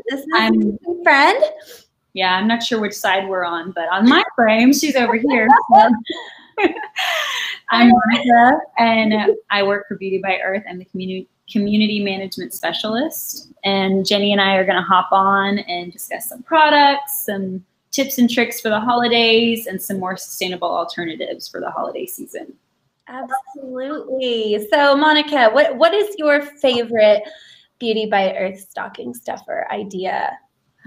This is I'm my friend. Yeah, I'm not sure which side we're on, but on my frame, she's over here. So. I'm Monica, and I work for Beauty by Earth. I'm the community management specialist. And Jenny and I are going to hop on and discuss some products, some tips and tricks for the holidays, and some more sustainable alternatives for the holiday season. Absolutely. So, Monica, what is your favorite Beauty by Earth stocking stuffer idea?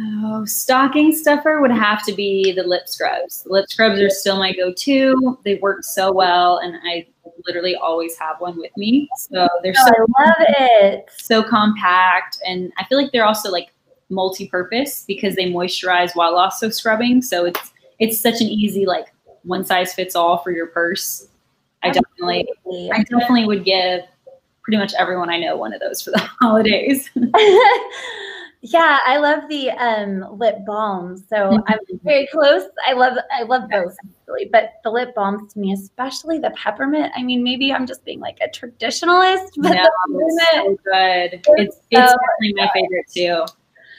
Oh, stocking stuffer would have to be the lip scrubs. The lip scrubs are still my go-to. They work so well, and I literally always have one with me. So they're I love it. So compact, and I feel like they're also like multi-purpose because they moisturize while also scrubbing. So it's such an easy like one size fits all for your purse. I definitely would give pretty much everyone I know one of those for the holidays. Yeah, I love the lip balms. So I'm very close. I love those actually, but the lip balms to me, especially the peppermint. I mean, maybe I'm just being like a traditionalist, but no, it's so good. It's definitely my favorite too.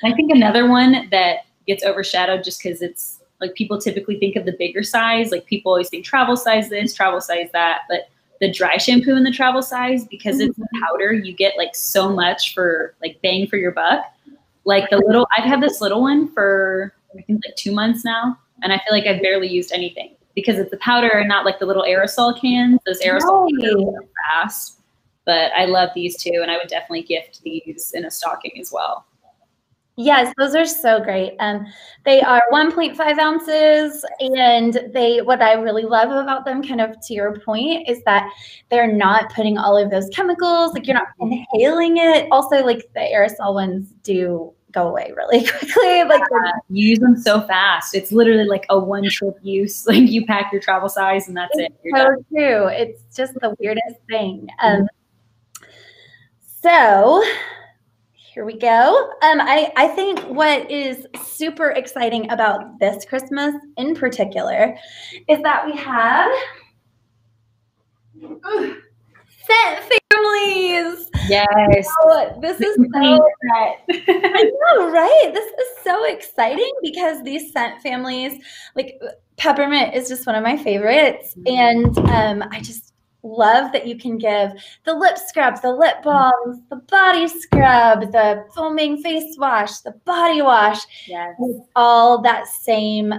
I think another one that gets overshadowed just because it's like people typically think of the bigger size. Like people always think travel size this, travel size that, but the dry shampoo in the travel size, because it's a powder, you get like so much for like bang for your buck. Like I've had this little one for I think like 2 months now, and I feel like I've barely used anything because it's the powder and not like the little aerosol cans. Those aerosol cans are fast, but I love these too, and I would definitely gift these in a stocking as well. Yes, those are so great. They are 1.5 ounces, and what I really love about them, kind of to your point, is that they're not putting all of those chemicals, like you're not inhaling it. Also, like the aerosol ones do go away really quickly. Like you use them so fast. It's literally like a one trip use. Like you pack your travel size and that's it. You're so true. It's just the weirdest thing. So here we go. I think what is super exciting about this Christmas in particular is that we have scent families. Yes. Oh, this is so I know, right? This is so exciting because these scent families, like peppermint is just one of my favorites. And I just love that you can give the lip scrubs, the lip balms, the body scrub, the foaming face wash, the body wash. Yes. All that same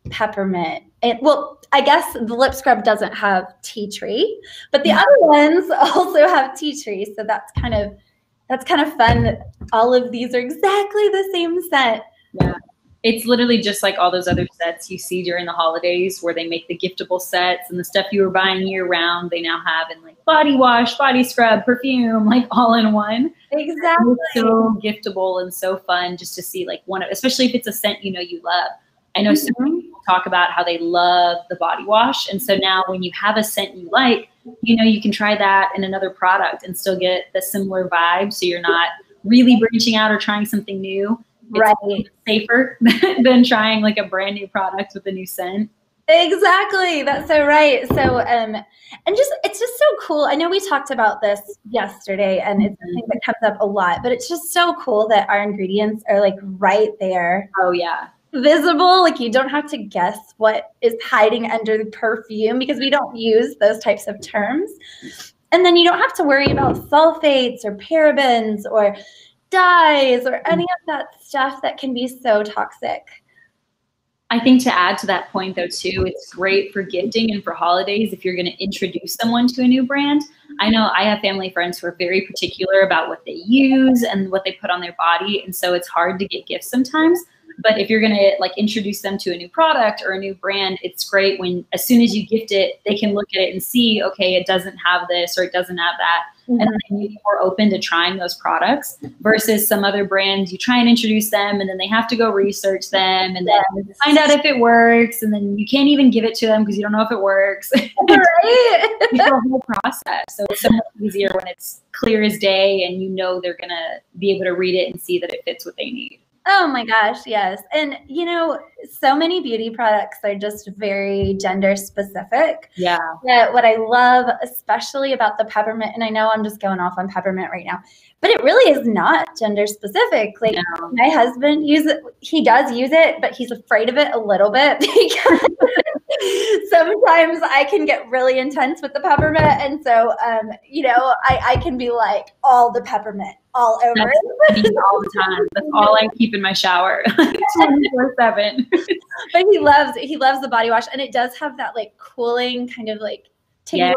peppermint. Well, I guess the lip scrub doesn't have tea tree, but the other ones also have tea tree. So that's kind of fun that all of these are exactly the same scent. Yeah. It's literally just like all those other sets you see during the holidays where they make the giftable sets and the stuff you were buying year round, they now have in like body wash, body scrub, perfume, like all in one. Exactly. It's so giftable and so fun just to see like especially if it's a scent you know you love. I know so many people talk about how they love the body wash. And so now when you have a scent you like, you know, you can try that in another product and still get the similar vibe. So you're not really branching out or trying something new. It's safer than trying like a brand new product with a new scent. Exactly. That's so right. So, and it's just so cool. I know we talked about this yesterday and it's something that comes up a lot, but it's just so cool that our ingredients are like right there. Oh yeah. Visible. Like you don't have to guess what is hiding under the perfume because we don't use those types of terms. And then you don't have to worry about sulfates or parabens or dyes or any of that stuff that can be so toxic. I think to add to that point though too, it's great for gifting and for holidays if you're going to introduce someone to a new brand. I know I have family friends who are very particular about what they use and what they put on their body, and so it's hard to get gifts sometimes. But if you're going to like introduce them to a new product or a new brand, it's great when as soon as you gift it, they can look at it and see, okay, it doesn't have this or it doesn't have that. And then you're more open to trying those products versus some other brands. You try and introduce them and then they have to go research them and then find out if it works. And then you can't even give it to them because you don't know if it works. Right. It's a whole process. So it's so much easier when it's clear as day and you know they're going to be able to read it and see that it fits what they need. Oh my gosh, yes. And you know, so many beauty products are just very gender specific. Yeah. What I love, especially about the peppermint, and I know I'm just going off on peppermint right now, but it really is not gender specific. Like my husband he does use it, but he's afraid of it a little bit because sometimes I can get really intense with the peppermint. And so, you know, I can be like all the peppermint all over. That's me all the time. That's all I keep in my shower, 24/7. But he loves the body wash, and it does have that like cooling kind of like tingle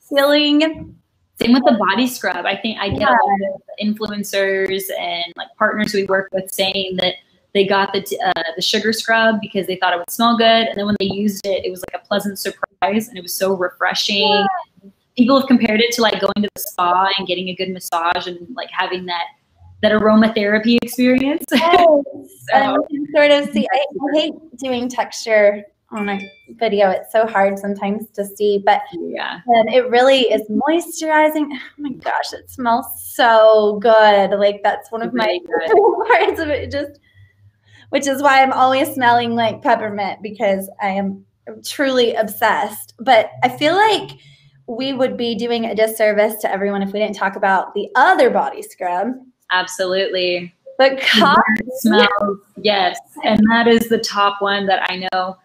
feeling. Same with the body scrub. I think I get a lot of influencers and like partners we work with saying that they got the sugar scrub because they thought it would smell good, and then when they used it, it was like a pleasant surprise, and it was so refreshing. Yeah. People have compared it to like going to the spa and getting a good massage and like having that aromatherapy experience. Yes. So, you can sort of see. I hate doing texture on a video. It's so hard sometimes to see, but yeah, it really is moisturizing. Oh my gosh, it smells so good. Like that's one of my parts of it. Just, which is why I'm always smelling like peppermint, because I am truly obsessed. But I feel like we would be doing a disservice to everyone if we didn't talk about the other body scrub. Absolutely. But coffee smells, yes. And that is the top one that I know.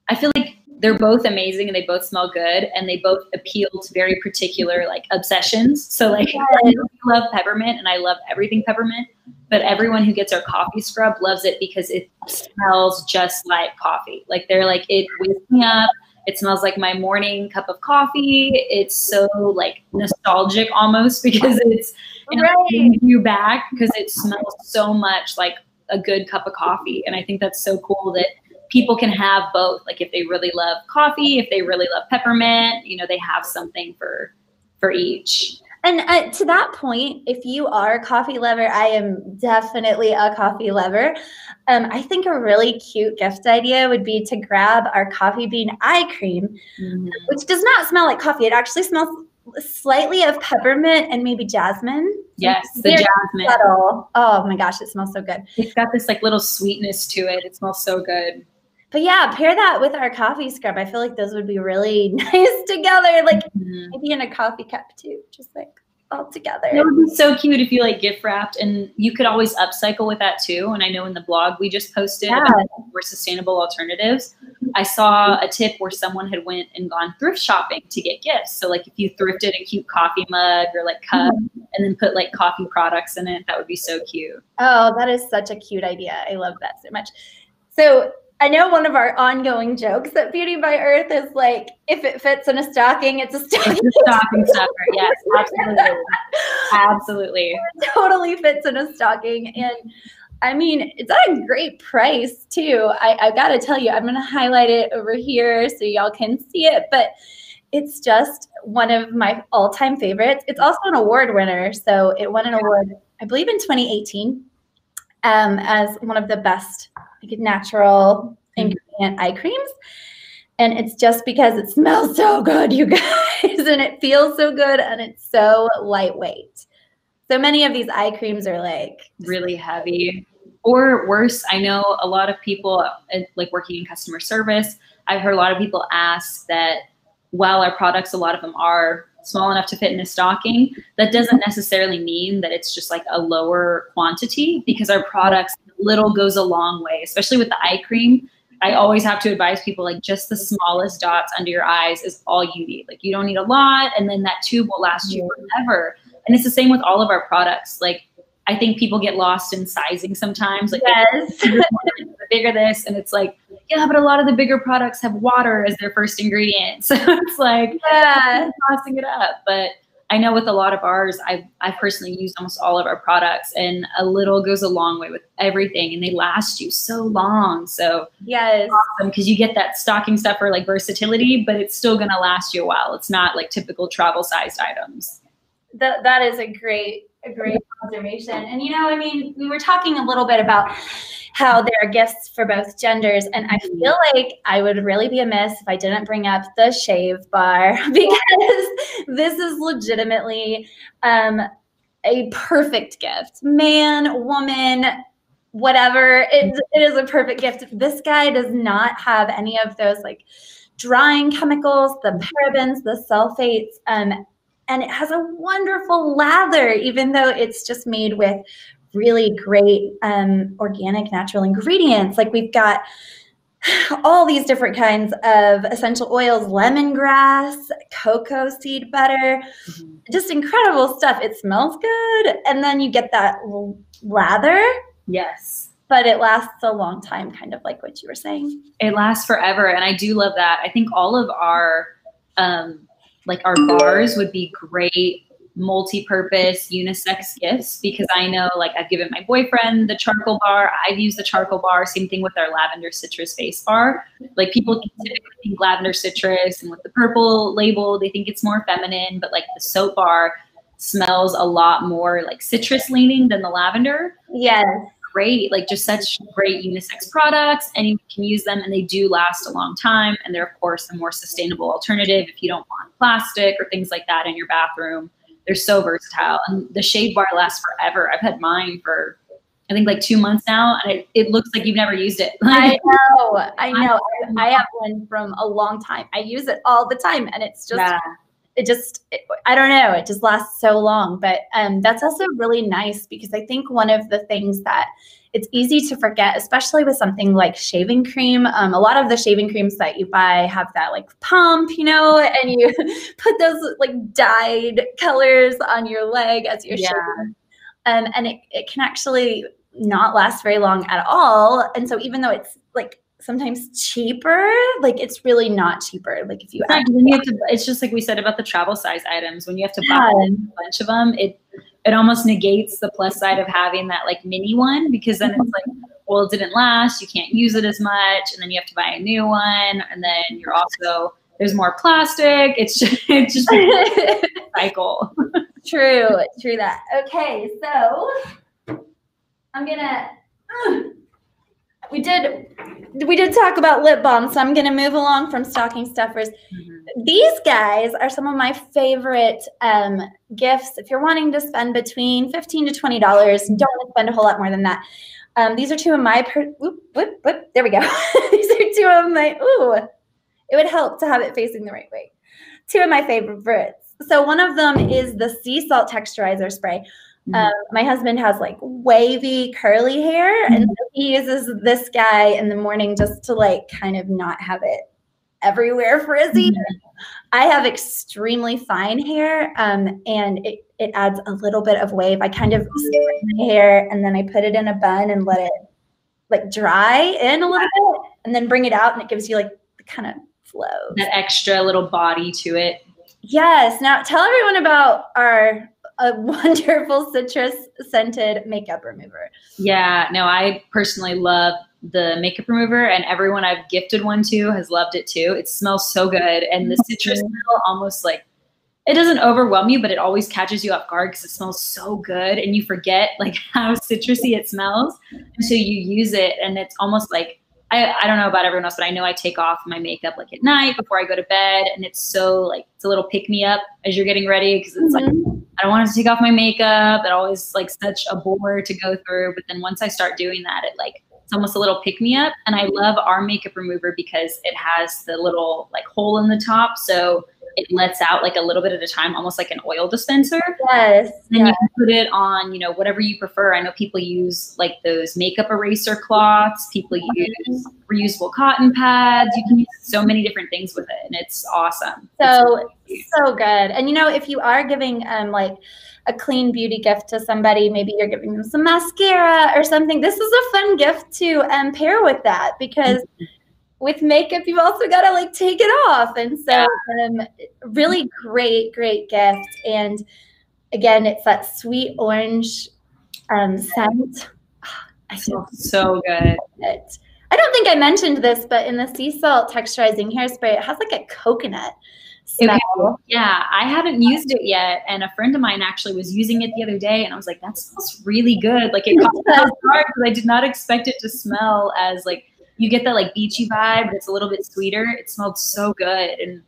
I feel like they're both amazing and they both smell good and they both appeal to very particular like obsessions. So like I love peppermint and I love everything peppermint, but everyone who gets our coffee scrub loves it because it smells just like coffee. Like they're like, it wakes me up. It smells like my morning cup of coffee. It's so like nostalgic almost because it's bringing you back because it smells so much like a good cup of coffee. And I think that's so cool that people can have both. Like if they really love coffee, if they really love peppermint, you know, they have something for each. And to that point, if you are a coffee lover, I am definitely a coffee lover. I think a really cute gift idea would be to grab our coffee bean eye cream, which does not smell like coffee. It actually smells slightly of peppermint and maybe jasmine. Yes, the jasmine. Subtle. Oh my gosh, it smells so good. It's got this like little sweetness to it. It smells so good. But yeah, pair that with our coffee scrub. I feel like those would be really nice together. Like maybe in a coffee cup too, just like all together. It would be so cute if you like gift wrapped, and you could always upcycle with that too. And I know in the blog we just posted about more sustainable alternatives. I saw a tip where someone had went and gone thrift shopping to get gifts. So like if you thrifted a cute coffee mug or like cup and then put like coffee products in it, that would be so cute. Oh, that is such a cute idea. I love that so much. So I know one of our ongoing jokes at Beauty by Earth is like, if it fits in a stocking, it's a stocking. It's a stocking stuffer. Yes, absolutely. Absolutely. It totally fits in a stocking. And I mean, it's at a great price too. I've got to tell you, I'm going to highlight it over here so y'all can see it, but it's just one of my all-time favorites. It's also an award winner. So it won an award, I believe in 2018, as one of the best natural ingredient eye creams. And it's just because it smells so good, you guys, and it feels so good, and it's so lightweight. So many of these eye creams are like really heavy. Or worse, I know a lot of people like working in customer service, I've heard a lot of people ask that while our products, a lot of them are small enough to fit in a stocking, that doesn't necessarily mean that it's just like a lower quantity, because our products, little goes a long way, especially with the eye cream. I always have to advise people like just the smallest dots under your eyes is all you need. Like you don't need a lot, and then that tube will last you forever. And it's the same with all of our products. Like I think people get lost in sizing sometimes. Like the bigger this, and it's like, yeah, but a lot of the bigger products have water as their first ingredient. So it's like tossing it up. But I know with a lot of ours, I've personally used almost all of our products, and a little goes a long way with everything, and they last you so long. So yes, awesome, because you get that stocking stuffer like versatility, but it's still going to last you a while. It's not like typical travel sized items. That is a great observation. And you know, I mean, we were talking a little bit about how there are gifts for both genders, and I feel like I would really be amiss if I didn't bring up the shave bar, because this is legitimately a perfect gift. Man, woman, whatever. It is a perfect gift. This guy does not have any of those like drying chemicals, the parabens, the sulfates, and it has a wonderful lather, even though it's just made with really great organic natural ingredients. Like we've got all these different kinds of essential oils, lemongrass, cocoa seed butter, just incredible stuff. It smells good. And then you get that lather. Yes. But it lasts a long time, kind of like what you were saying. It lasts forever. And I do love that. I think all of our, like our bars would be great multi-purpose unisex gifts, because I know like I've given my boyfriend the charcoal bar. I've used the charcoal bar. Same thing with our lavender citrus face bar. Like people typically think lavender citrus, and with the purple label, they think it's more feminine, but like the soap bar smells a lot more like citrus leaning than the lavender. Yes. Great, like just such great unisex products. Anyone can use them, and they do last a long time. And they're of course a more sustainable alternative if you don't want plastic or things like that in your bathroom. They're so versatile, and the shade bar lasts forever. I've had mine for I think like 2 months now, and it looks like you've never used it. I know. I have one from a long time. I use it all the time, and it's just I don't know, it just lasts so long. But that's also really nice, because I think one of the things that it's easy to forget, especially with something like shaving cream. A lot of the shaving creams that you buy have that like pump, you know, and you put those like dyed colors on your leg as you're shaving. And it can actually not last very long at all. And so even though it's like sometimes cheaper, like it's really not cheaper. Like if you it's just like we said about the travel size items, when you have to buy a bunch of them, it almost negates the plus side of having that like mini one, because then it's like, well, it didn't last, you can't use it as much, and then you have to buy a new one, and then you're also, there's more plastic. It's just a cycle. True that. Okay, so I'm gonna we did talk about lip balm, so I'm gonna move along from stocking stuffers. These guys are some of my favorite gifts. If you're wanting to spend between $15 to $20, don't want to spend a whole lot more than that. These are two of my, there we go. These are two of my, it would help to have it facing the right way. Two of my favorites. So one of them is the sea salt texturizer spray. My husband has like wavy curly hair, and so he uses this guy in the morning just to like kind of not have it everywhere frizzy. I have extremely fine hair, and it adds a little bit of wave. I kind of spray my hair, and then I put it in a bun and let it like dry in a little bit, and then bring it out, and it gives you like the kind of flow, that extra little body to it. Yes. Now tell everyone about our wonderful citrus scented makeup remover. Yeah, no, I personally love the makeup remover, and everyone I've gifted one to has loved it too. It smells so good, and the citrus smell almost like, it doesn't overwhelm you, but it always catches you off guard because it smells so good, and you forget like how citrusy it smells until you use it, and it's almost like, I don't know about everyone else, but I know I take off my makeup like at night before I go to bed, and it's so like, it's a little pick me up as you're getting ready, because it's like, I don't want to take off my makeup. It always like such a bore to go through. But then once I start doing that, it's almost a little pick me up. And I love our makeup remover because it has the little like hole in the top. So it lets out like a little bit at a time, almost like an oil dispenser. Yes. And you can put it on, you know, whatever you prefer. I know people use like those makeup eraser cloths. People use reusable cotton pads. You can use so many different things with it, and it's awesome. So good. And you know, if you are giving like a clean beauty gift to somebody, maybe you're giving them some mascara or something, this is a fun gift to pair with that, because with makeup, you've also got to like take it off. And so really great gift. And again, it's that sweet orange scent. I feel so good. I don't think I mentioned this, but in the sea salt texturizing hairspray, it has like a coconut smell. Okay. Yeah, I haven't used it yet, and a friend of mine actually was using it the other day, and I was like, that smells really good. Like it caught me off guard because I did not expect it to smell as like, you get that like beachy vibe, but it's a little bit sweeter. It smelled so good, and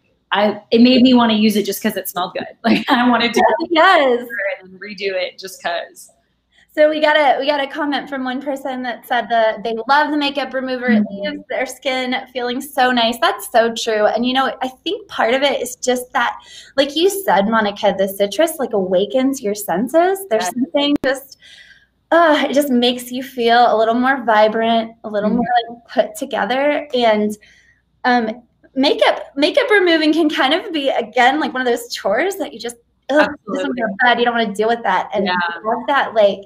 it made me want to use it just because it smelled good. Like I wanted to and redo it just because. So we got a comment from one person that said that they love the makeup remover. It leaves their skin feeling so nice. That's so true. And you know, I think part of it is just that, like you said, Monica, the citrus like awakens your senses. There's something just it just makes you feel a little more vibrant, a little more like put together. And makeup removing can kind of be, again, like one of those chores that you just doesn't feel bad. You don't want to deal with that. And have that like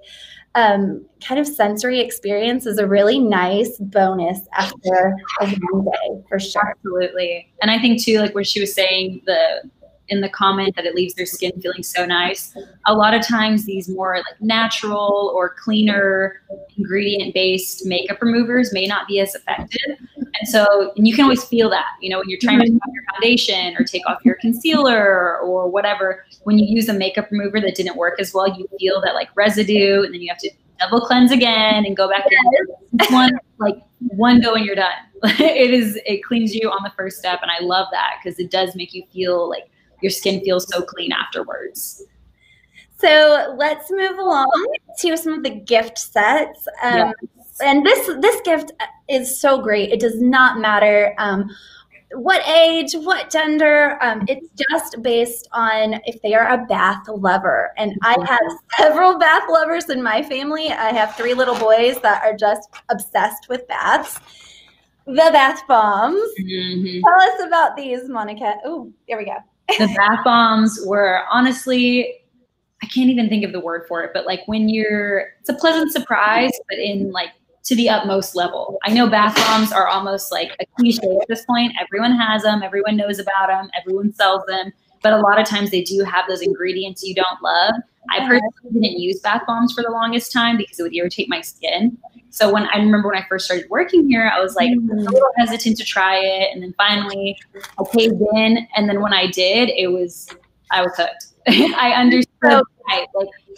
kind of sensory experience is a really nice bonus after a long day, for sure. Absolutely. And I think too, like where she was saying in the comment that it leaves their skin feeling so nice, a lot of times these more like natural or cleaner ingredient based makeup removers may not be as effective. And so, and you can always feel that, you know, when you're trying to take off your foundation or take off your concealer or whatever, when you use a makeup remover that didn't work as well, you feel that like residue, and then you have to double cleanse again and go back in. One go and you're done. It cleans you on the first step. And I love that because it does make you feel like your skin feels so clean afterwards. So let's move along to some of the gift sets. And this gift is so great. It does not matter what age, what gender. It's just based on if they are a bath lover. And I have several bath lovers in my family. I have 3 little boys that are just obsessed with baths. The bath bombs. Tell us about these, Monica. Oh, here we go. The bath bombs were honestly, I can't even think of the word for it, but like it's a pleasant surprise, but in like to the utmost level. I know bath bombs are almost like a cliche at this point. Everyone has them. Everyone knows about them. Everyone sells them. But a lot of times they do have those ingredients you don't love. I personally didn't use bath bombs for the longest time because it would irritate my skin. So I remember when I first started working here, I was like a little hesitant to try it. And then finally I caved in. And then when I did, I was hooked. I understood. Like,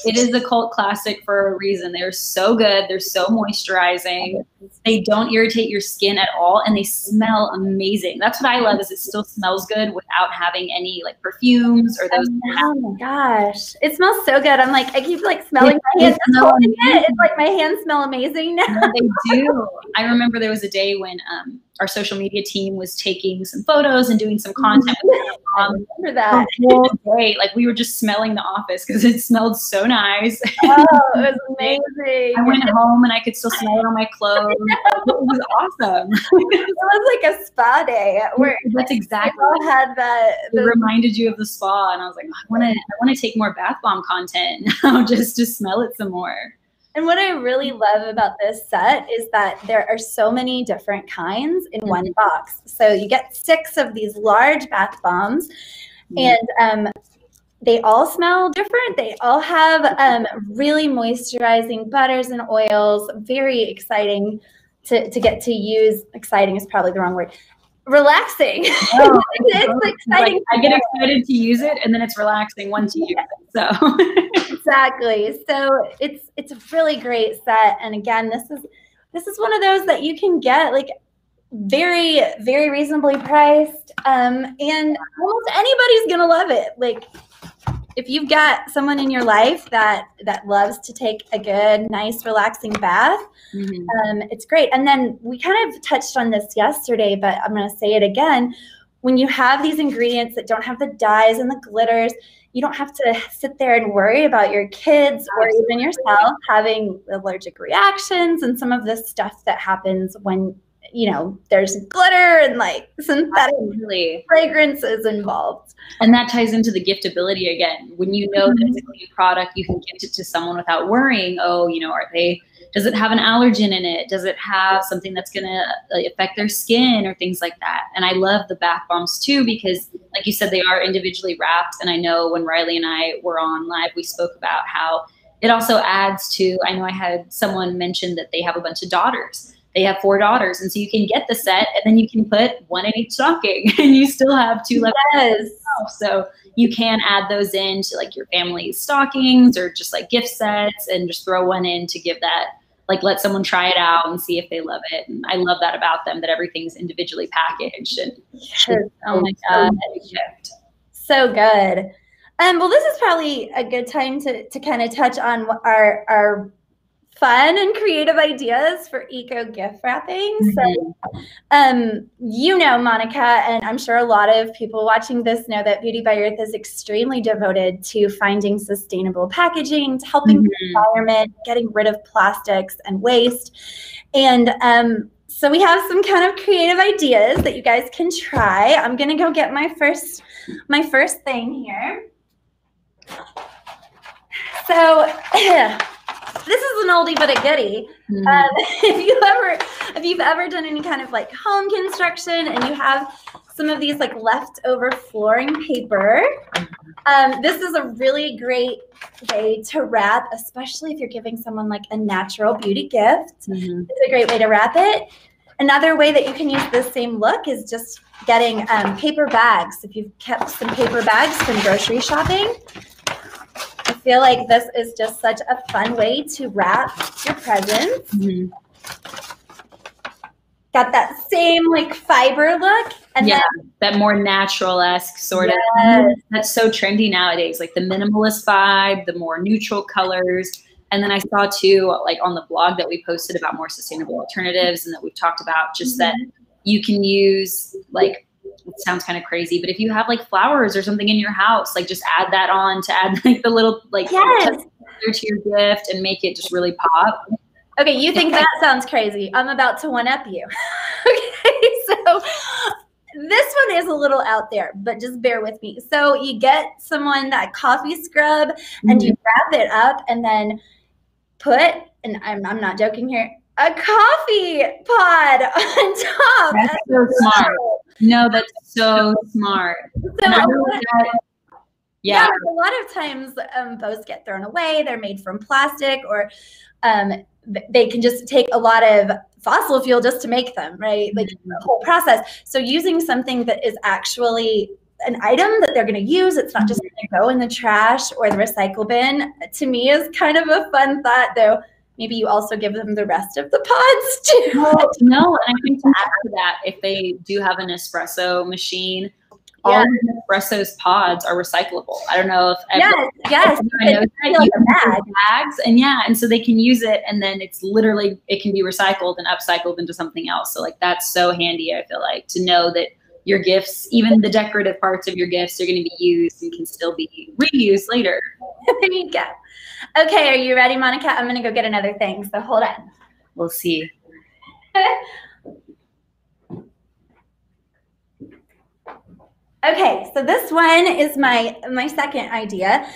it is a cult classic for a reason. They're so good. They're so moisturizing. They don't irritate your skin at all, and they smell amazing. That's what I love, is it still smells good without having any like perfumes or those. Oh my gosh, it smells so good. I'm like, I keep like smelling my hands. It's like my hands smell amazing now. No, they do. I remember there was a day when our social media team was taking some photos and doing some content. I remember that. Day, like we were just smelling the office because it smelled so nice. Oh, it was amazing. I went home and I could still smell it on my clothes. It was awesome. It was like a spa day where that's exactly all had that. It reminded you of the spa, and I was like, I want to take more bath bomb content now, just to smell it some more. And what I really love about this set is that there are so many different kinds in one box. So you get 6 of these large bath bombs, and they all smell different. They all have really moisturizing butters and oils. Very exciting to get to use. Exciting is probably the wrong word. Relaxing. Oh, it's exciting. Like, I get excited to use it, and then it's relaxing once you use it. So exactly. So it's a really great set. And again, this is one of those that you can get like very, very reasonably priced. And almost anybody's gonna love it. Like, if you've got someone in your life that loves to take a good, nice, relaxing bath, it's great. And then we kind of touched on this yesterday, but I'm going to say it again. When you have these ingredients that don't have the dyes and the glitters, you don't have to sit there and worry about your kids or even yourself having allergic reactions and some of the stuff that happens when, you know, there's glitter and like synthetic fragrances involved. And that ties into the giftability again. When you know that it's a clean product, you can gift it to someone without worrying, oh, you know, does it have an allergen in it? Does it have something that's going to affect their skin or things like that? And I love the bath bombs too, because like you said, they are individually wrapped. And I know when Riley and I were on live, we spoke about how it also adds to, I know I had someone mention that they have a bunch of daughters. They have 4 daughters. And so you can get the set and then you can put 1 in each stocking and you still have 2 left. Yes. So you can add those into like your family's stockings or just like gift sets and just throw 1 in to give that, like let someone try it out and see if they love it. And I love that about them, that everything's individually packaged. And yes. Oh my God. So good. Well, this is probably a good time to kind of touch on our fun and creative ideas for eco gift wrapping. So, you know, Monica, and I'm sure a lot of people watching this know that Beauty by Earth is extremely devoted to finding sustainable packaging, to helping the environment, getting rid of plastics and waste. And so we have some kind of creative ideas that you guys can try. I'm gonna go get my first thing here. So this is an oldie but a goodie. If you've ever done any kind of like home construction and you have some of these like leftover flooring paper, this is a really great way to wrap, especially if you're giving someone like a natural beauty gift. It's a great way to wrap it. Another way that you can use this same look is just getting paper bags. If you've kept some paper bags from grocery shopping, I feel like this is just such a fun way to wrap your presents. Got that same like fiber look. And then, that more natural-esque sort of. That's so trendy nowadays, like the minimalist vibe, the more neutral colors. And then I saw too, like on the blog that we posted about more sustainable alternatives and that we've talked about just that you can use like, it sounds kind of crazy, but if you have like flowers or something in your house, like just add that on to add like the little like to your gift and make it just really pop. Okay, you think that sounds crazy. I'm about to one-up you. Okay, so this one is a little out there, but just bear with me. So you get someone that coffee scrub and you wrap it up and then put, and I'm not joking here, a coffee pod on top. That's so smart. No, that's so smart. So a lot of times bows get thrown away. They're made from plastic, or they can just take a lot of fossil fuel just to make them, right? Like the whole process. So using something that is actually an item that they're going to use, it's not just going to go in the trash or the recycle bin, to me is kind of a fun thought, though. Maybe you also give them the rest of the pods too. No, and I think to add to that, if they do have an espresso machine, all of the espresso's pods are recyclable. I don't know if I know that you have bags, and so they can use it, and then it's literally, it can be recycled and upcycled into something else. So like that's so handy. I feel like to know that your gifts, even the decorative parts of your gifts, are going to be used and can still be reused later. There you go. Okay, are you ready, Monica? I'm going to go get another thing, so hold on. We'll see. Okay, so this one is my second idea.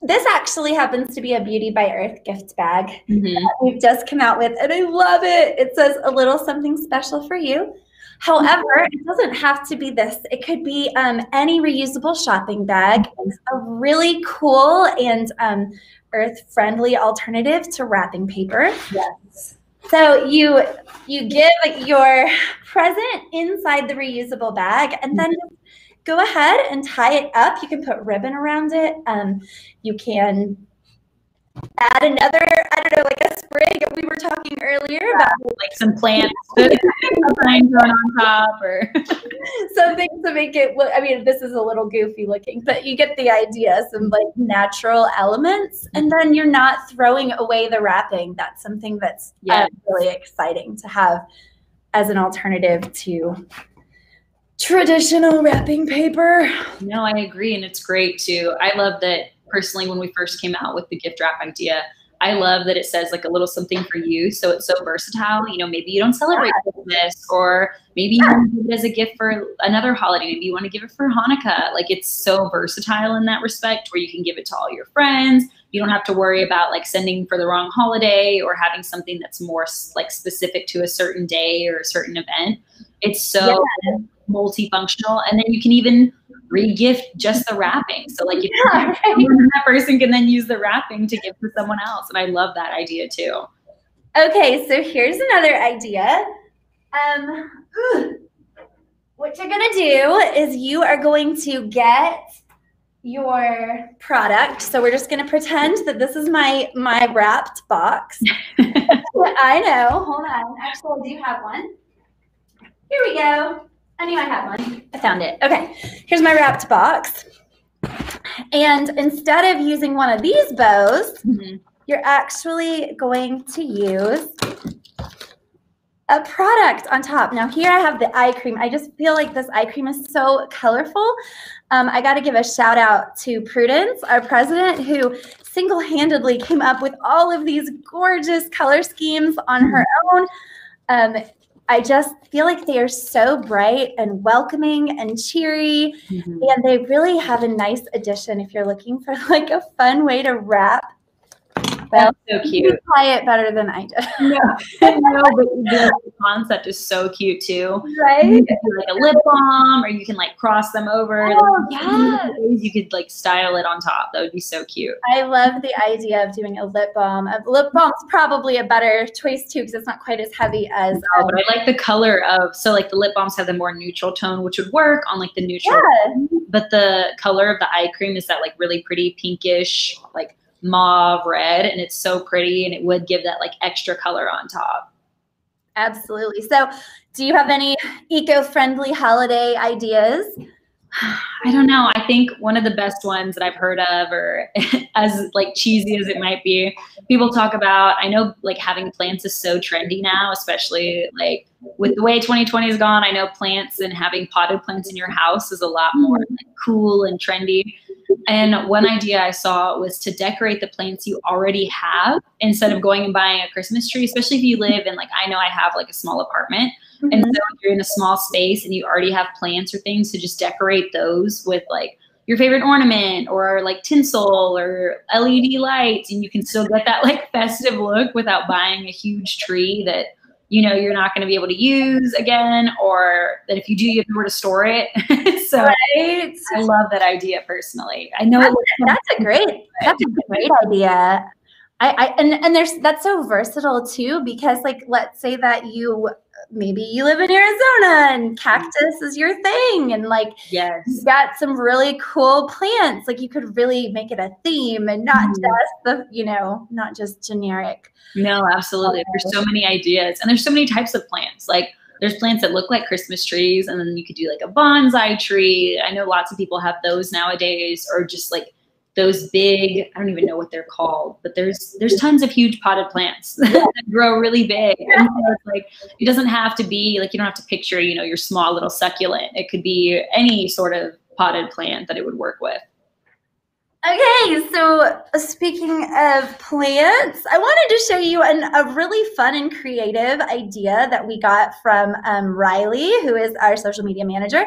This actually happens to be a Beauty by Earth gift bag that we've just come out with, and I love it. It says a little something special for you. However, it doesn't have to be this. It could be any reusable shopping bag. It's a really cool and earth-friendly alternative to wrapping paper. Yes. So you give your present inside the reusable bag, and then go ahead and tie it up. You can put ribbon around it. You can add another, I don't know, like a sprig. We were talking earlier about like some plants going on top or something to make it look, I mean, this is a little goofy looking, but you get the idea, some like natural elements, and then you're not throwing away the wrapping. That's something that's really exciting to have as an alternative to traditional wrapping paper. No, I agree. And it's great too. I love that personally, when we first came out with the gift wrap idea, I love that it says like a little something for you. So it's so versatile. You know, maybe you don't celebrate Christmas, or maybe you want to give it as a gift for another holiday. Maybe you want to give it for Hanukkah. Like it's so versatile in that respect, where you can give it to all your friends. You don't have to worry about like sending for the wrong holiday or having something that's more like specific to a certain day or a certain event. It's so multifunctional. And then you can even re-gift just the wrapping. So like that person can then use the wrapping to give to someone else. And I love that idea too. Okay, so here's another idea. What you're gonna do is you are going to get your product. So we're just gonna pretend that this is my wrapped box. I know, hold on. Actually, I do have one. Here we go. I knew I had one. I found it. Okay, here's my wrapped box. And instead of using one of these bows, you're actually going to use a product on top. Now here I have the eye cream. I just feel like this eye cream is so colorful. I got to give a shout out to Prudence, our president, who single-handedly came up with all of these gorgeous color schemes on her own. I just feel like they are so bright and welcoming and cheery, and they really have a nice addition if you're looking for like a fun way to wrap. Well, that's so cute. You apply it better than I did. No, but the concept is so cute too. Right? You can do like a lip balm, or you can like cross them over. Oh, yeah. You could like style it on top. That would be so cute. I love the idea of doing a lip balm. A lip balm's probably a better choice too, because it's not quite as heavy as. But I like the color of, so like the lip balms have the more neutral tone, which would work on like the neutral. Yeah. But the color of the eye cream is that like really pretty pinkish, like mauve red, and it's so pretty, and it would give that like extra color on top. Absolutely. So do you have any eco-friendly holiday ideas? I don't know. I think one of the best ones that I've heard of, or as like cheesy as it might be, people talk about, I know like having plants is so trendy now, especially like with the way 2020 has gone. I know plants and having potted plants in your house is a lot more like, cool and trendy. And one idea I saw was to decorate the plants you already have instead of going and buying a Christmas tree, especially if you live in, like, I know I have like a small apartment. And so if you're in a small space and you already have plants or things, to just decorate those with like your favorite ornament or like tinsel or LED lights, and you can still get that like festive look without buying a huge tree that, you know, you're not going to be able to use again, or that if you do, you have nowhere to store it. So right. I love that idea personally. I know that's a great idea. And that's so versatile too, because like, let's say that maybe you live in Arizona and cactus is your thing, and like you've got some really cool plants, like you could really make it a theme and not just not just generic. No, absolutely. There's so many ideas, and there's so many types of plants. Like there's plants that look like Christmas trees, and then you could do like a bonsai tree. I know lots of people have those nowadays, or just like those big, I don't even know what they're called, but there's tons of huge potted plants that grow really big. And so it's like, it doesn't have to be like, you don't have to picture, your small little succulent. It could be any sort of potted plant that it would work with. Okay, so speaking of plants, I wanted to show you a really fun and creative idea that we got from Riley, who is our social media manager.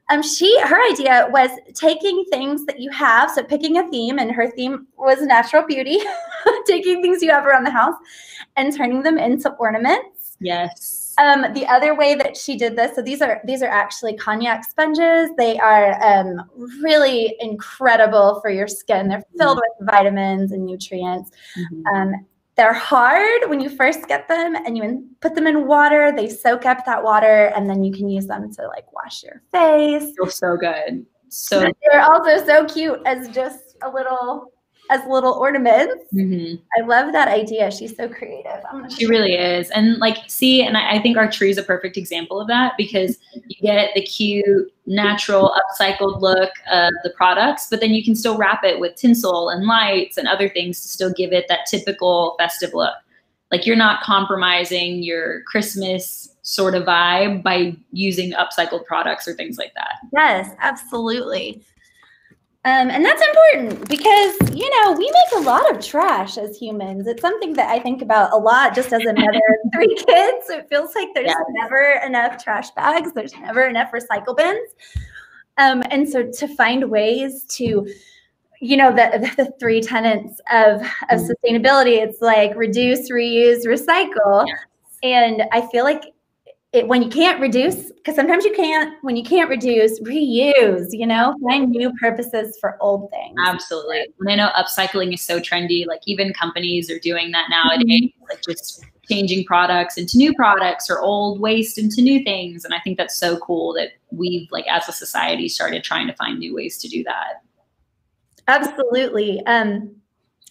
Her idea was taking things that you have, so picking a theme, and her theme was natural beauty, taking things you have around the house and turning them into ornaments. Yes. The other way that she did this, so these are actually Cognac Sponges. They are really incredible for your skin. They're filled with vitamins and nutrients. They're hard when you first get them, and you put them in water. They soak up that water, and then you can use them to like wash your face. Feels so good. So they're also so cute as just little ornaments. I love that idea. She's so creative. She really is. And and I think our tree is a perfect example of that, because you get the cute, natural, upcycled look of the products, but then you can still wrap it with tinsel and lights and other things to still give it that typical festive look. Like you're not compromising your Christmas sort of vibe by using upcycled products or things like that. Yes, absolutely. And that's important because, we make a lot of trash as humans. It's something that I think about a lot just as a mother of 3 kids. It feels like there's never enough trash bags. There's never enough recycle bins. And so to find ways to, the 3 tenets of sustainability, it's like reduce, reuse, recycle. And I feel like when you can't reduce, because sometimes when you can't reduce, reuse, find new purposes for old things. Absolutely. And I know upcycling is so trendy. Like even companies are doing that nowadays, like just changing products into new products or old waste into new things. And I think that's so cool that we've as a society started trying to find new ways to do that. Absolutely. And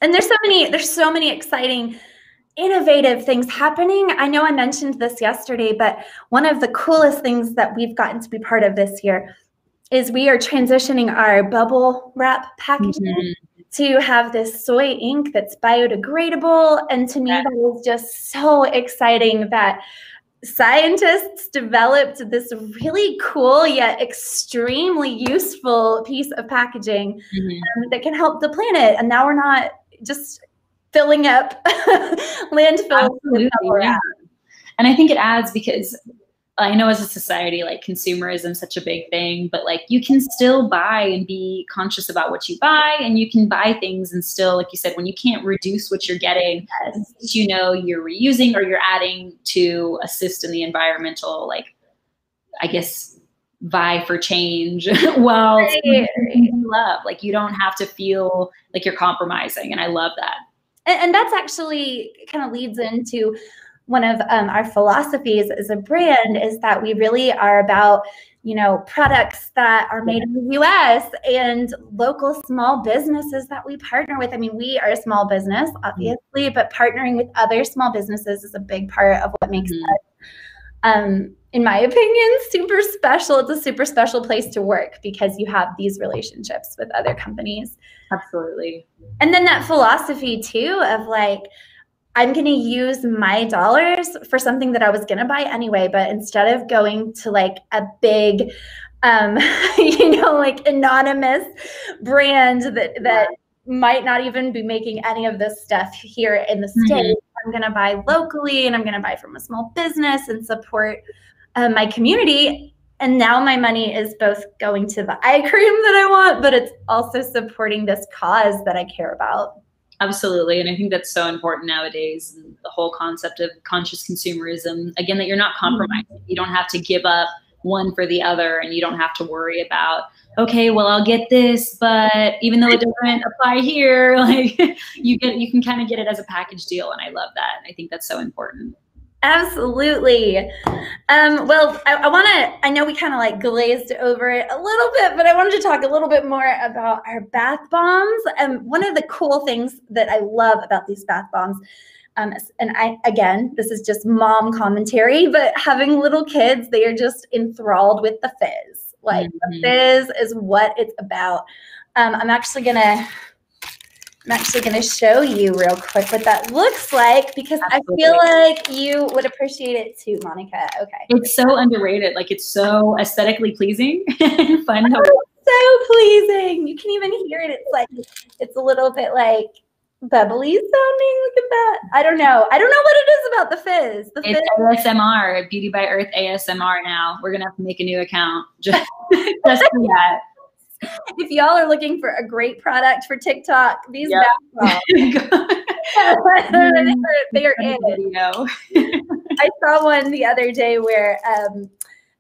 there's so many exciting innovative things happening. I know I mentioned this yesterday, but one of the coolest things that we've gotten to be part of this year is we are transitioning our bubble wrap packaging to have this soy ink that's biodegradable. And to me, that is just so exciting that scientists developed this really cool yet extremely useful piece of packaging that can help the planet. And now we're not just filling up landfills. Yeah. And I think it adds, because I know as a society, like consumerism is such a big thing, but like you can still buy and be conscious about what you buy, and you can buy things and still, like you said, when you can't reduce what you're getting, you know, you're reusing or you're adding to assist in the environmental, like, I guess, vie for change while you love, like you don't have to feel like you're compromising. And I love that. And that's actually kind of leads into one of our philosophies as a brand, is that we really are about, you know, products that are made in the US and local small businesses that we partner with. I mean, we are a small business, obviously, but partnering with other small businesses is a big part of what makes us, in my opinion, super special. It's a super special place to work because you have these relationships with other companies. Absolutely. And then that philosophy too of like, I'm going to use my dollars for something that I was going to buy anyway, but instead of going to like a big, you know, like anonymous brand that might not even be making any of this stuff here in the States, I'm going to buy locally, and I'm going to buy from a small business and support my community. And now my money is both going to the eye cream that I want, but it's also supporting this cause that I care about. Absolutely. And I think that's so important nowadays. The whole concept of conscious consumerism, again, that you're not compromising. You don't have to give up one for the other, and you don't have to worry about, okay, well, I'll get this, but even though it doesn't apply here, like you can kind of get it as a package deal. And I love that. I think that's so important. Absolutely. Well, I know we kind of like glazed over it a little bit, but I wanted to talk a little bit more about our bath bombs. One of the cool things that I love about these bath bombs, and again, this is just mom commentary, but having little kids, they are just enthralled with the fizz. Like the fizz is what it's about. I'm actually gonna show you real quick what that looks like, because Absolutely. I feel like you would appreciate it too, Monica. Okay. It's so underrated. Like it's so aesthetically pleasing and fun. So pleasing. You can even hear it. It's like, it's a little bit like bubbly sounding. Look at that. I don't know what it is about the fizz. It's ASMR, Beauty by Earth ASMR now. We're going to have to make a new account just for that. If y'all are looking for a great product for TikTok, these bath bombs. They're it. I saw one the other day where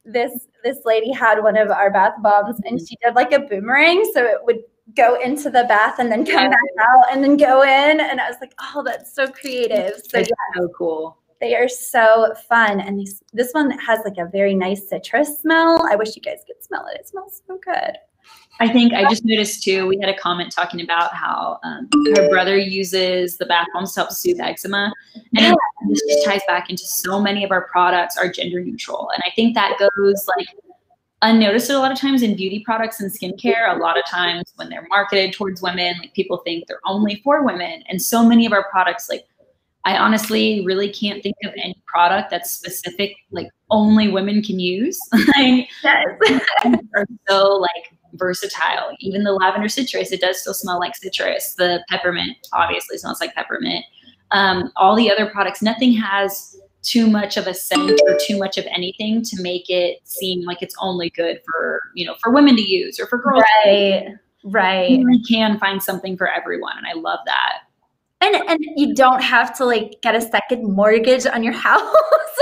this lady had one of our bath bombs, and she did like a boomerang, so it would go into the bath and then come back out and then go in. And I was like, oh, that's so creative. So it's so cool. They are so fun. And this one has like a very nice citrus smell. I wish you guys could smell it. It smells so good. I think I just noticed too, we had a comment talking about how her brother uses the bath bombs to help soothe eczema. And this just ties back into so many of our products are gender neutral. And I think that goes like unnoticed a lot of times in beauty products and skincare. A lot of times when they're marketed towards women, like people think they're only for women. And so many of our products, like I honestly really can't think of any product that's specific, like only women can use. Like, are so like versatile. Even the lavender citrus, it does still smell like citrus. The peppermint obviously smells like peppermint. All the other products, nothing has too much of a scent or too much of anything to make it seem like it's only good for, for women to use or for girls. Right. You really can find something for everyone. And I love that. And you don't have to like get a second mortgage on your house.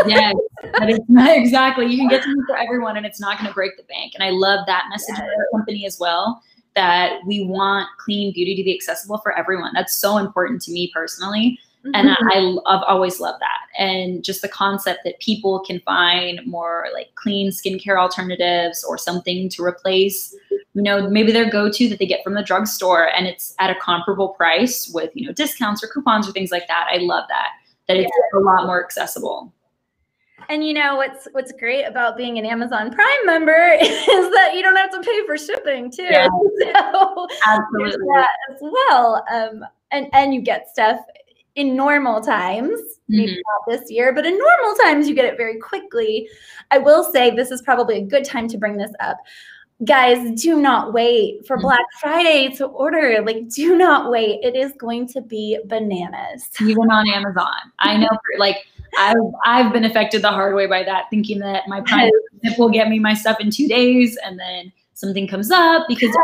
Yes, but it's not exactly. You can get something for everyone, and it's not going to break the bank. And I love that message of our company as well, that we want clean beauty to be accessible for everyone. That's so important to me personally. And I've always loved that. And just the concept that people can find more like clean skincare alternatives or something to replace, maybe their go-to that they get from the drugstore, and it's at a comparable price with, discounts or coupons or things like that. I love that it's a lot more accessible. And you know what's great about being an Amazon Prime member is that you don't have to pay for shipping too. Yeah, so absolutely. that as well. And you get stuff in normal times, maybe not this year, but in normal times you get it very quickly. I will say this is probably a good time to bring this up. Guys, do not wait for Black Friday to order. Like, do not wait. It is going to be bananas. Even on Amazon. I know, like, I've been affected the hard way by that, thinking that my Prime will get me my stuff in 2 days, and then something comes up because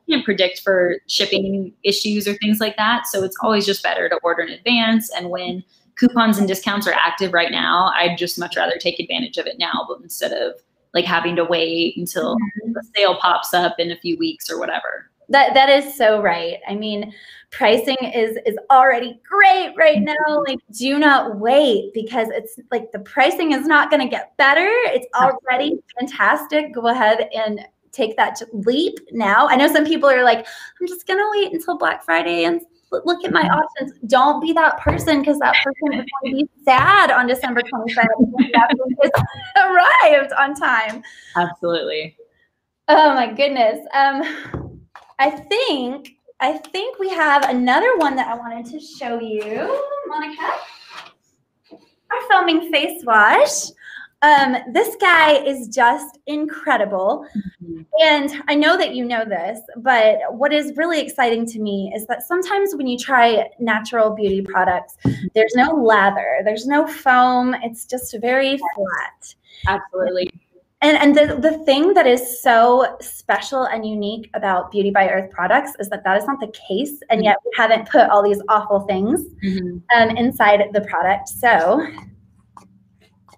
you can't predict for shipping issues or things like that. So it's always just better to order in advance. And when coupons and discounts are active right now, I'd just much rather take advantage of it now, but instead of like having to wait until the sale pops up in a few weeks or whatever. That is so right. I mean, pricing is already great right now. Like, do not wait, because it's like the pricing is not going to get better. It's already fantastic. Go ahead and take that leap now. I know some people are like, I'm just going to wait until Black Friday and look at my options. Don't be that person, because that person is going to be sad on December 25th it's arrived on time. Absolutely. Oh my goodness. I think we have another one that I wanted to show you, Monica. Our foaming face wash. This guy is just incredible. And I know that you know this, but what is really exciting to me is that sometimes when you try natural beauty products, there's no lather, there's no foam. It's just very flat. Absolutely. And the thing that is so special and unique about Beauty by Earth products is that is not the case. And yet we haven't put all these awful things inside the product. So,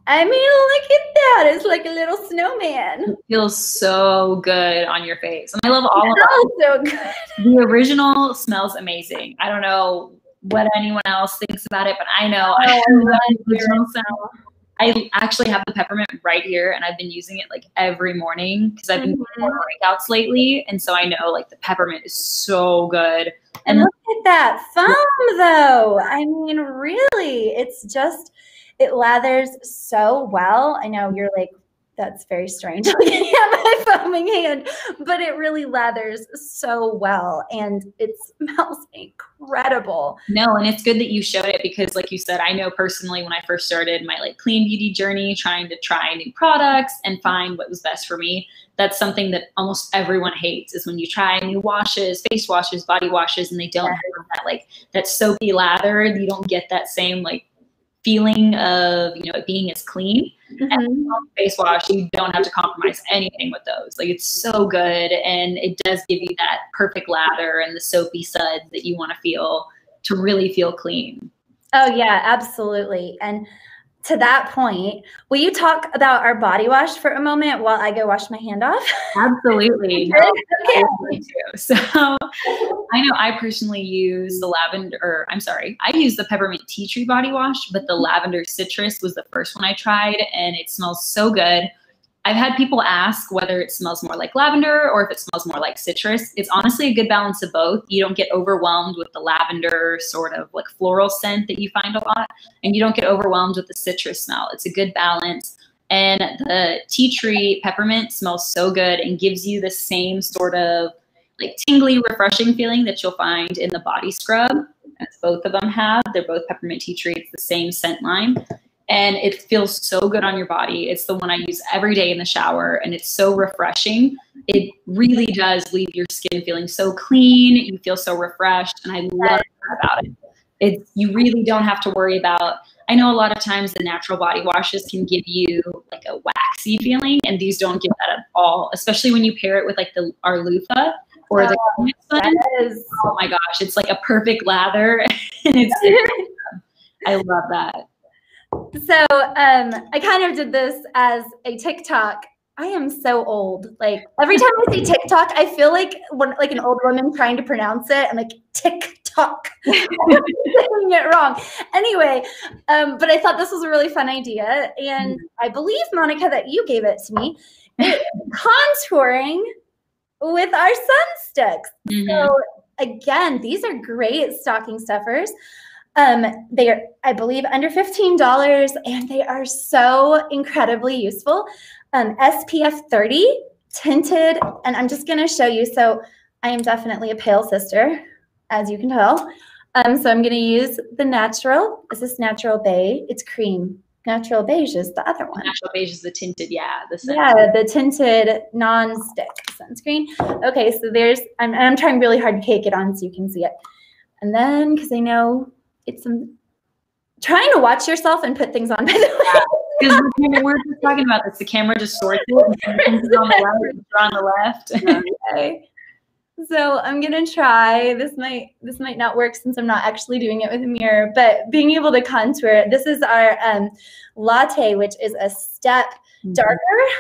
I mean, look at that. It's like a little snowman. It feels so good on your face. And I love all of it. So good. The original smells amazing. I don't know what anyone else thinks about it, but I know I love the original smell. I actually have the peppermint right here, and I've been using it like every morning because I've been doing more breakouts lately. And so I know like the peppermint is so good. And look at that foam though. I mean, really, it's just, it lathers so well. I know you're like, that's very strange looking at my foaming hand, but it really lathers so well, and it smells incredible. No, and it's good that you showed it, because like you said, I know personally when I first started my like clean beauty journey, trying to try new products and find what was best for me, that's something that almost everyone hates, is when you try new washes, face washes, body washes, and they don't have that like that soapy lather. You don't get that same like feeling of, you know, it being as clean. And face wash, you don't have to compromise anything with those. Like, it's so good, and it does give you that perfect lather and the soapy suds that you want to feel to really feel clean. Oh yeah, absolutely. And to that point, will you talk about our body wash for a moment while I go wash my hand off? Absolutely. No, okay. So I know I personally use the I use the peppermint tea tree body wash, but the lavender citrus was the first one I tried, and it smells so good. I've had people ask whether it smells more like lavender or if it smells more like citrus. It's honestly a good balance of both. You don't get overwhelmed with the lavender sort of like floral scent that you find a lot, and you don't get overwhelmed with the citrus smell. It's a good balance. And the tea tree peppermint smells so good and gives you the same sort of like tingly, refreshing feeling that you'll find in the body scrub, as both of them have. They're both peppermint tea tree. It's the same scent line. And it feels so good on your body. It's the one I use every day in the shower, and it's so refreshing. It really does leave your skin feeling so clean. You feel so refreshed, and I love that about it. You really don't have to worry about, I know a lot of times the natural body washes can give you like a waxy feeling, and these don't give that at all, especially when you pair it with like our loofah or the Cognac Sponges. Oh my gosh, it's like a perfect lather, and I love that. So I kind of did this as a TikTok. I am so old. Like, every time I say TikTok, I feel like an old woman trying to pronounce it. I'm like, TikTok. I'm saying it wrong. Anyway, but I thought this was a really fun idea. And I believe, Monica, that you gave it to me. Contouring with our sun sticks. So again, these are great stocking stuffers. They are, I believe, under $15, and they are so incredibly useful. SPF 30, tinted, and I'm just going to show you. So I am definitely a pale sister, as you can tell. So I'm going to use the natural. Is this natural beige? It's cream. Natural beige is the other one. Natural beige is the tinted, yeah. The tinted non-stick sunscreen. Okay, so there's, I'm trying really hard to cake it on so you can see it. And then, because I know it's trying to watch yourself and put things on, by the way. Because we're just talking about this. The camera distorts it and things on the right, and on the left. Okay. So I'm gonna try. This might not work since I'm not actually doing it with a mirror, but being able to contour. This is our latte, which is a step darker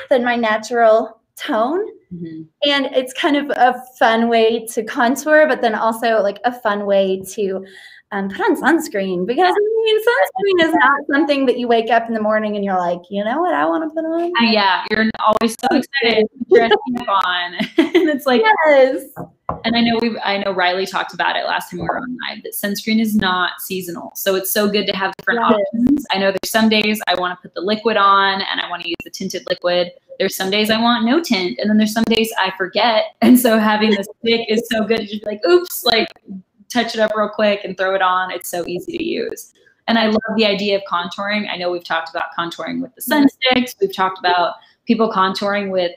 than my natural tone. And it's kind of a fun way to contour, but then also like a fun way to put on sunscreen, because I mean, sunscreen is not something that you wake up in the morning and you're like, you know what I want to put on? Yeah, you're always so excited to put your SPF on. And it's like, yes. And I know Riley talked about it last time we were on live, that sunscreen is not seasonal. So it's so good to have different options. I know there's some days I want to put the liquid on and I want to use the tinted liquid. There's some days I want no tint, and then there's some days I forget. And so having this stick is so good. It's just like, oops, like touch it up real quick and throw it on. It's so easy to use. And I love the idea of contouring. I know we've talked about contouring with the sun sticks. We've talked about people contouring with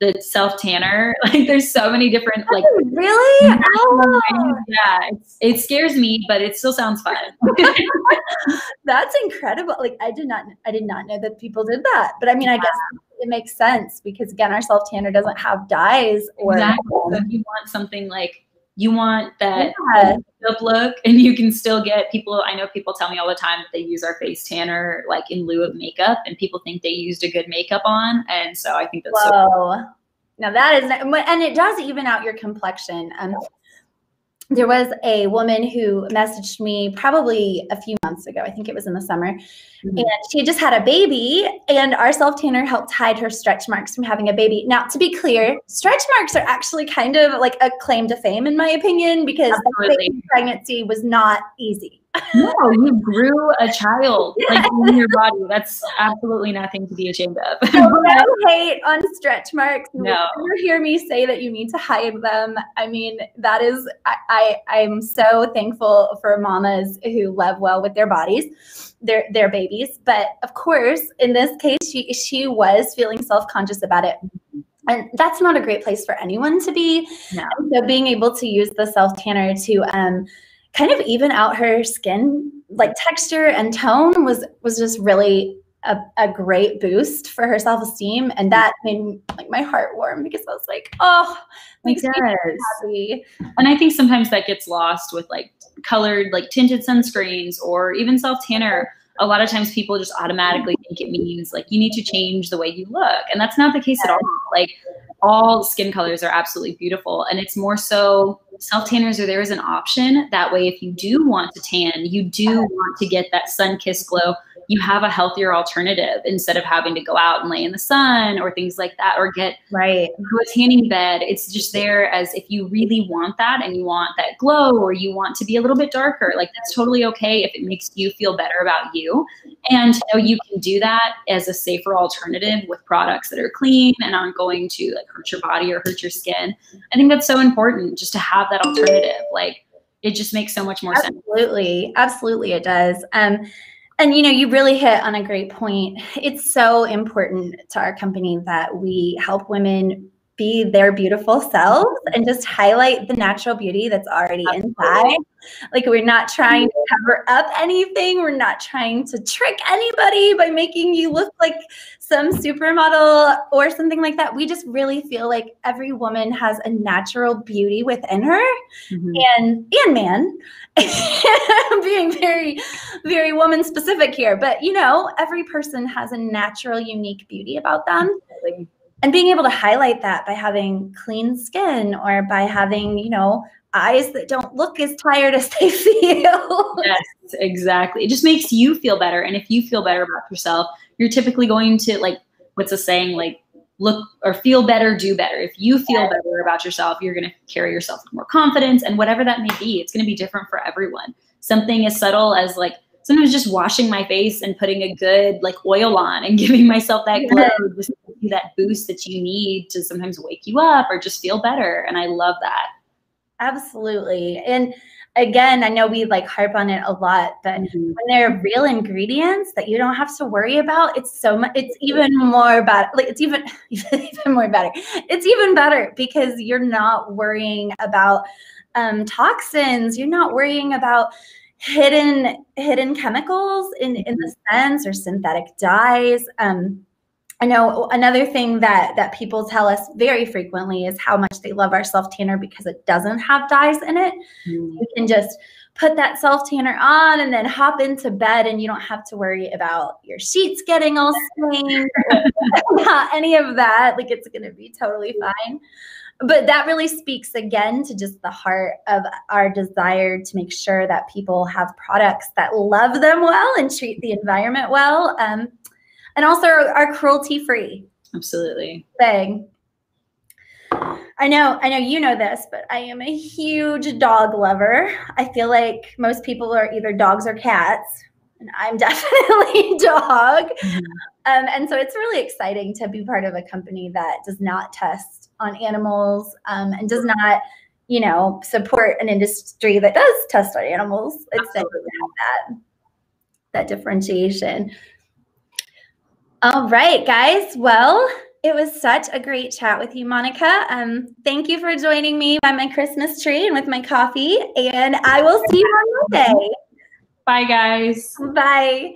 the self tanner. Like there's so many different like really yeah, it scares me, but it still sounds fun. That's incredible. Like I did not know that people did that, but I mean I guess it makes sense, because again our self tanner doesn't have dyes or exactly. So if you want something like, you want that look, and you can still get people. I know people tell me all the time that they use our face tanner like in lieu of makeup, and people think they used a good makeup on. And so I think that's now that is, and it does even out your complexion. There was a woman who messaged me probably a few months ago. I think it was in the summer. And she just had a baby, and our self tanner helped hide her stretch marks from having a baby. Now, to be clear, stretch marks are actually kind of like a claim to fame, in my opinion, because pregnancy was not easy. No, you grew a child like in your body. That's absolutely nothing to be ashamed of. No hate on stretch marks. No. You never hear me say that you need to hide them. I mean, that is, I'm so thankful for mamas who love well with their bodies, their babies. But of course, in this case, she was feeling self-conscious about it. And that's not a great place for anyone to be. No. So being able to use the self-tanner to kind of even out her skin, like texture and tone, was just really a great boost for her self-esteem. And that made like my heart warm, because I was like, oh, makes me happy. And I think sometimes that gets lost with like colored, like tinted sunscreens or even self-tanner. A lot of times people just automatically think it means like you need to change the way you look. And that's not the case at all. Like all skin colors are absolutely beautiful. And it's more so self-tanners are there as an option. That way, if you do want to tan, you do want to get that sun-kissed glow, you have a healthier alternative instead of having to go out and lay in the sun or things like that, or get to a tanning bed. It's just there as if you really want that and you want that glow, or you want to be a little bit darker, like that's totally okay if it makes you feel better about you. And you can do that as a safer alternative with products that are clean and aren't going to like hurt your body or hurt your skin. I think that's so important, just to have that alternative. Like it just makes so much more sense. Absolutely it does. And you know, you really hit on a great point. It's so important to our company that we help women be their beautiful selves and just highlight the natural beauty that's already inside. Like we're not trying to cover up anything. We're not trying to trick anybody by making you look like some supermodel or something like that. We just really feel like every woman has a natural beauty within her, and man. I'm being very, very woman specific here, but you know, every person has a natural, unique beauty about them. And being able to highlight that by having clean skin, or by having, you know, eyes that don't look as tired as they feel. Yes, exactly. It just makes you feel better. And if you feel better about yourself, you're typically going to, like, what's the saying? Like, look or feel better, do better. If you feel better about yourself, you're going to carry yourself with more confidence, and whatever that may be, it's going to be different for everyone. something as subtle as like sometimes just washing my face and putting a good like oil on and giving myself that glow, just that boost that you need to sometimes wake you up or just feel better. And I love that. Absolutely. And again, I know we like harp on it a lot, but when there are real ingredients that you don't have to worry about, it's so much, it's even more better. Like it's even more better. It's even better because you're not worrying about toxins. You're not worrying about hidden chemicals in the scents or synthetic dyes. I know another thing that people tell us very frequently is how much they love our self-tanner because it doesn't have dyes in it. You can just put that self-tanner on and then hop into bed and you don't have to worry about your sheets getting all stained or any of that. Like it's going to be totally fine. But that really speaks again to just the heart of our desire to make sure that people have products that love them well and treat the environment well. And also are cruelty-free. Absolutely. Thing. I know you know this, but I am a huge dog lover. I feel like most people are either dogs or cats, and I'm definitely dog. And so it's really exciting to be part of a company that does not test on animals and does not, you know, support an industry that does test on animals. It's nice to have that differentiation. All right, guys. Well, it was such a great chat with you, Monica. Thank you for joining me by my Christmas tree and with my coffee. And I will see you on Monday. Bye, guys. Bye.